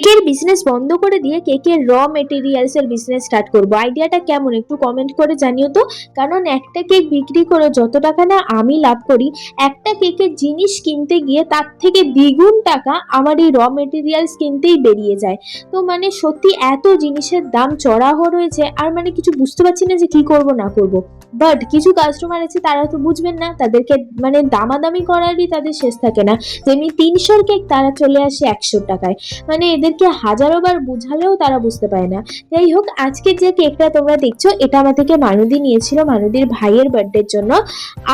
কেকের বিজনেস বন্ধ করে দিয়ে কেকের র মেটেরিয়ালস এর বিজনেস স্টার্ট করব। আইডিয়াটা কেমন একটু কমেন্ট করে জানিও তো। কারণ একটা কেক বিক্রি করে যত টাকা না আমি লাভ করি, একটা কেকের জিনিস কিনতে গিয়ে তার থেকে দ্বিগুণ টাকা আমার এই র মেটেরিয়ালস কিনতেই বেরিয়ে যায়। তো মানে সত্যি এত জিনিসের দাম চড়া হয়ে রয়েছে, আর মানে কিছু বুঝতে পারছি না যে কি করব না করব। বাট কিছু কাস্টমার আছে তারা তো বুঝবেন না, তাদেরকে মানে দামাদামি করারই তাদের শেষ থাকে না। যেমনি 300 কেক তারা চলে আসে 100 টাকায়। মানে এদেরকে হাজারো বার বুঝালেও তারা বুঝতে পারে না। যাই হোক, আজকে যে কেকটা তোমরা দেখছো এটা আমার থেকে মানুদি নিয়েছিল মানুদির ভাইয়ের বার্থডের জন্য।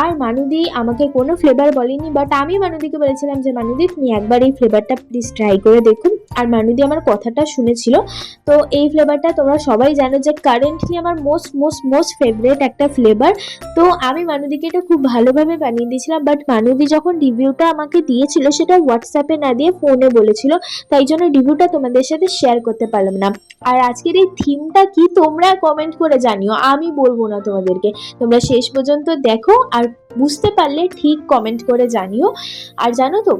আর মানুদি আমাকে কোনো ফ্লেভার বলেনি, বাট আমি মানুদিকে বলেছিলাম যে মানুদি তুমি একবার এই ফ্লেভারটা প্লিজ ট্রাই করে দেখুন। আর মানুদি আমার কথাটা শুনেছিল। তো এই ফ্লেভারটা তোমরা সবাই জানো যে কারেন্টলি আমার মোস্ট মোস্ট মোস্ট ফেভারিট একটা ফ্লেভার। তো আমি মানুদিকে এটা খুব ভালোভাবে বানিয়ে দিয়েছিলাম, বাট মানুদি যখন রিভিউটা আমাকে দিয়েছিল সেটা হোয়াটসঅ্যাপে না দিয়ে ফোনে বলেছিল, তাই জন্য রিভিউটা তোমাদের সাথে শেয়ার করতে পারলাম না। আর আজকের এই থিমটা কি তোমরা কমেন্ট করে জানিও, আমি বলবো না তোমাদেরকে। তোমরা শেষ পর্যন্ত দেখো, আর বুঝতে পারলে ঠিক কমেন্ট করে জানিও। আর জানো তো,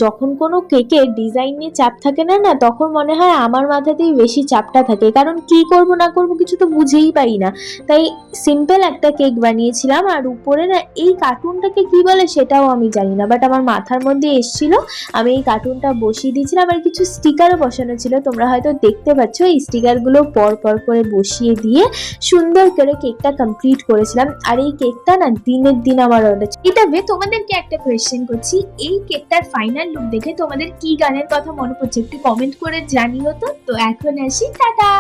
যখন কোনো কেকের ডিজাইন নিয়ে চাপ থাকে না না, তখন মনে হয় আমার মাথাতেই বেশি চাপটা থাকে, কারণ কি করব না করব কিছু তো বুঝেই পাই না। তাই সিম্পল একটা কেক বানিয়েছিলাম, আর উপরে না এই কার্টুনটাকে কি বলে সেটাও আমি জানি না, বাট আমার মাথার মধ্যে এসেছিল। আমি এই কার্টুনটা বসিয়ে দিয়েছিলাম, আর কিছু স্টিকারও বসানো ছিল, তোমরা হয়তো দেখতে পাচ্ছ। এই স্টিকারগুলো পর পর করে বসিয়ে দিয়ে সুন্দর করে কেকটা কমপ্লিট করেছিলাম। আর এই কেকটা না দিনের দিন আমার অর্ডার। এটা তোমাদেরকে একটা কোয়েশ্চেন করছি, এই কেকটার ফাইনাল লুক দেখে তোমাদের কি গানের কথা মনে পড়ছে একটু কমেন্ট করে জানিও তো। তো এখন আসি, টাটা।